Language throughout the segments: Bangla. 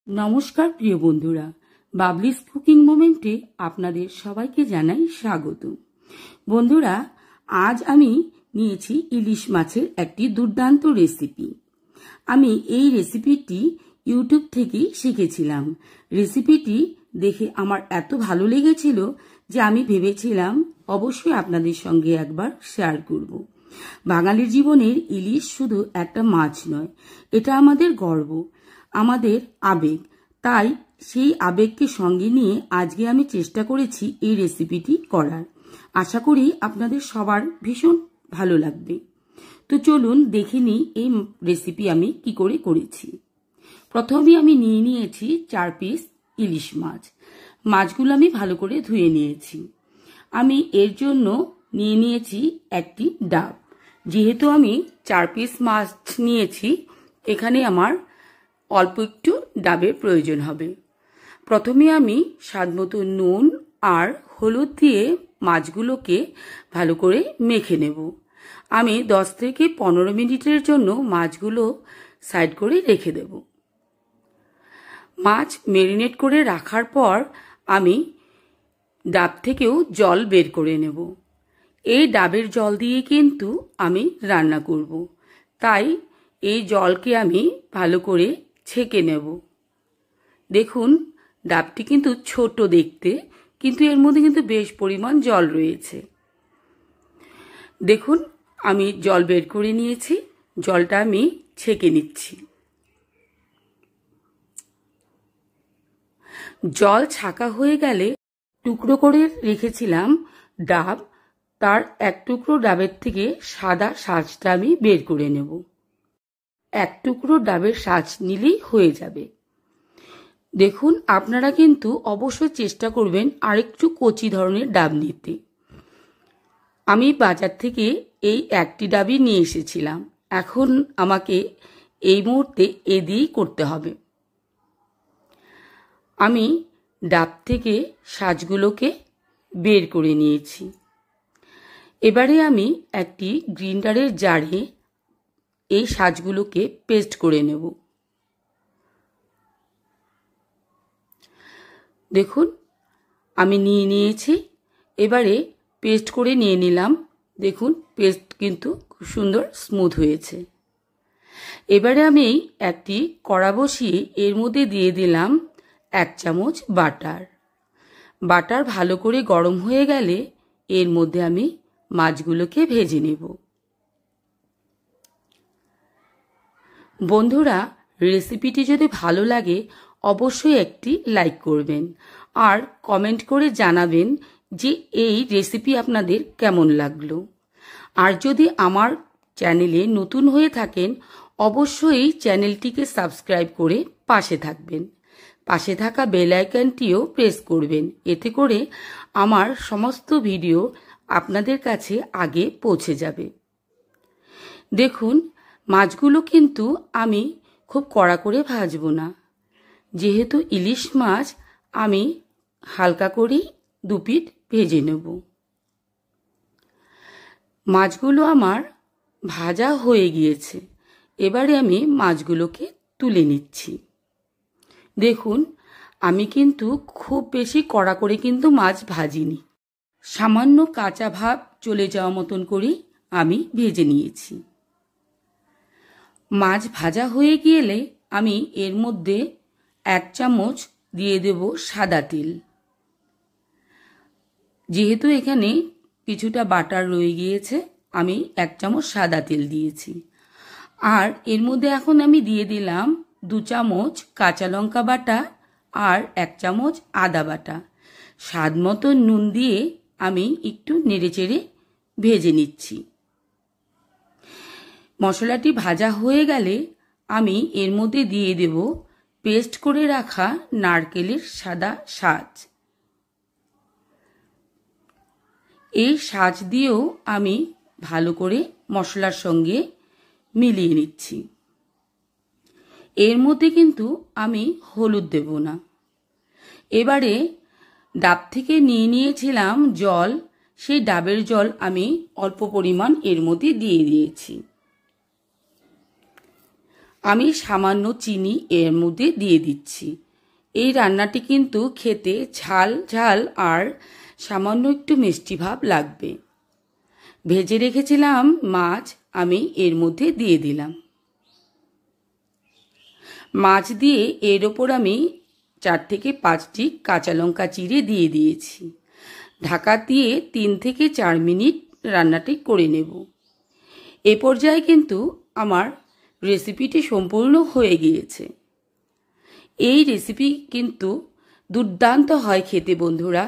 নমস্কার প্রিয় বন্ধুরা, বাবলিস কুকিং মোমেন্টে আপনাদের সবাইকে জানাই স্বাগত। বন্ধুরা, আজ আমি নিয়েছি ইলিশ মাছের একটি দুর্দান্ত রেসিপি। আমি এই রেসিপিটি ইউটিউব থেকেই শিখেছিলাম। রেসিপিটি দেখে আমার এত ভালো লেগেছিল যে আমি ভেবেছিলাম অবশ্যই আপনাদের সঙ্গে একবার শেয়ার করব। বাঙালির জীবনের ইলিশ শুধু একটা মাছ নয়, এটা আমাদের গর্ব, আমাদের আবেগ। তাই সেই আবেগকে সঙ্গে নিয়ে আজকে আমি চেষ্টা করেছি এই রেসিপিটি করার। আশা করি আপনাদের সবার ভীষণ ভালো লাগবে। তো চলুন দেখে নিই এই রেসিপি আমি কি করে করেছি। প্রথমে আমি নিয়ে নিয়েছি 4 পিস ইলিশ মাছ। মাছগুলো আমি ভালো করে ধুয়ে নিয়েছি। আমি এর জন্য নিয়ে নিয়েছি একটি ডাব। যেহেতু আমি 4 পিস মাছ নিয়েছি, এখানে আমার অল্প একটু ডাবের প্রয়োজন হবে। প্রথমে আমি স্বাদমতো নুন আর হলুদ দিয়ে মাছগুলোকে ভালো করে মেখে নেব। আমি 10 থেকে 15 মিনিটের জন্য মাছগুলো সাইড করে রেখে দেব। মাছ ম্যারিনেট করে রাখার পর আমি ডাব থেকেও জল বের করে নেব। এই ডাবের জল দিয়ে কিন্তু আমি রান্না করব, তাই এই জলকে আমি ভালো করে ছেঁকে নেব। দেখুন, ডাবটি কিন্তু ছোট দেখতে, কিন্তু এর মধ্যে কিন্তু বেশ পরিমাণ জল রয়েছে। দেখুন, আমি জল বের করে নিয়েছি, জলটা আমি ছেঁকে নিচ্ছি। জল ছাঁকা হয়ে গেলে টুকরো করে রেখেছিলাম ডাব, তার এক টুকরো ডাবের থেকে সাদা শাঁসটা আমি বের করে নেব। এক টুকরো ডাবের শাঁস নিলেই হয়ে যাবে। দেখুন, আপনারা কিন্তু অবশ্যই চেষ্টা করবেন আরেকটু কচি ধরনের ডাব নিতে। আমি বাজার থেকে এই একটি ডাবই নিয়ে এসেছিলাম। এখন আমাকে এই মুহূর্তে এ দিয়েই করতে হবে। আমি ডাব থেকে শাঁসগুলোকে বের করে নিয়েছি। এবারে আমি একটি গ্রাইন্ডারের জারে এই শাঁসগুলোকে পেস্ট করে নেব। দেখুন, আমি নিয়ে নিয়েছি। এবারে পেস্ট করে নিয়ে নিলাম। দেখুন, পেস্ট কিন্তু খুব সুন্দর স্মুথ হয়েছে। এবারে আমি একটি কড়া বসিয়ে এর মধ্যে দিয়ে দিলাম 1 চামচ বাটার। বাটার ভালো করে গরম হয়ে গেলে এর মধ্যে আমি মাছগুলোকে ভেজে নেব। বন্ধুরা, রেসিপিটি যদি ভালো লাগে অবশ্যই একটি লাইক করবেন আর কমেন্ট করে জানাবেন যে এই রেসিপি আপনাদের কেমন লাগলো। আর যদি আমার চ্যানেলে নতুন হয়ে থাকেন অবশ্যই চ্যানেলটিকে সাবস্ক্রাইব করে পাশে থাকবেন। পাশে থাকা বেল আইকনটিও প্রেস করবেন, এতে করে আমার সমস্ত ভিডিও আপনাদের কাছে আগে পৌঁছে যাবে। দেখুন, মাছগুলো কিন্তু আমি খুব কড়া করে ভাজবো না। যেহেতু ইলিশ মাছ, আমি হালকা করেই 2 পিঠ ভেজে নেব। মাছগুলো আমার ভাজা হয়ে গিয়েছে। এবারে আমি মাছগুলোকে তুলে নিচ্ছি। দেখুন, আমি কিন্তু খুব বেশি কড়া করে কিন্তু মাছ ভাজিনি। সামান্য কাঁচা ভাব চলে যাওয়া মতন করেই আমি ভেজে নিয়েছি। মাছ ভাজা হয়ে গেলে আমি এর মধ্যে 1 চামচ দিয়ে দেব সাদা তেল। যেহেতু এখানে কিছুটা বাটার রয়ে গিয়েছে, আমি 1 চামচ সাদা তেল দিয়েছি। আর এর মধ্যে এখন আমি দিয়ে দিলাম 2 চামচ কাঁচা লঙ্কা বাটা আর 1 চামচ আদা বাটা। স্বাদ মতো নুন দিয়ে আমি একটু নেড়েচেড়ে ভেজে নিচ্ছি। মশলাটি ভাজা হয়ে গেলে আমি এর মধ্যে দিয়ে দেব পেস্ট করে রাখা নারকেলের সাদা শাঁস। এই শাঁস দিয়েও আমি ভালো করে মশলার সঙ্গে মিলিয়ে নিচ্ছি। এর মধ্যে কিন্তু আমি হলুদ দেব না। এবারে ডাব থেকে নিয়ে নিয়েছিলাম জল, সেই ডাবের জল আমি অল্প পরিমাণ এর মধ্যে দিয়ে দিয়েছি। আমি সামান্য চিনি এর মধ্যে দিয়ে দিচ্ছি। এই রান্নাটি কিন্তু খেতে ঝাল ঝাল আর সামান্য একটু মিষ্টি ভাব লাগবে। ভেজে রেখেছিলাম মাছ আমি এর মধ্যে দিয়ে দিলাম। মাছ দিয়ে এর ওপর আমি 4 থেকে 5টি কাঁচা লঙ্কা চিড়ে দিয়ে দিয়েছি। ঢাকা দিয়ে 3 থেকে 4 মিনিট রান্নাটি করে নেব। এ পর্যায়ে কিন্তু আমার রেসিপিটি সম্পূর্ণ হয়ে গিয়েছে। এই রেসিপি কিন্তু দুর্দান্ত হয় খেতে বন্ধুরা,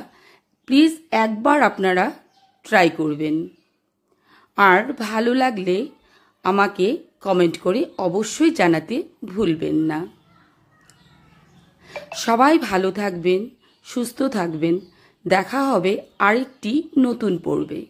প্লিজ একবার আপনারা ট্রাই করবেন। আর ভালো লাগলে আমাকে কমেন্ট করে অবশ্যই জানাতে ভুলবেন না। সবাই ভালো থাকবেন, সুস্থ থাকবেন। দেখা হবে আরেকটি নতুন পর্বে।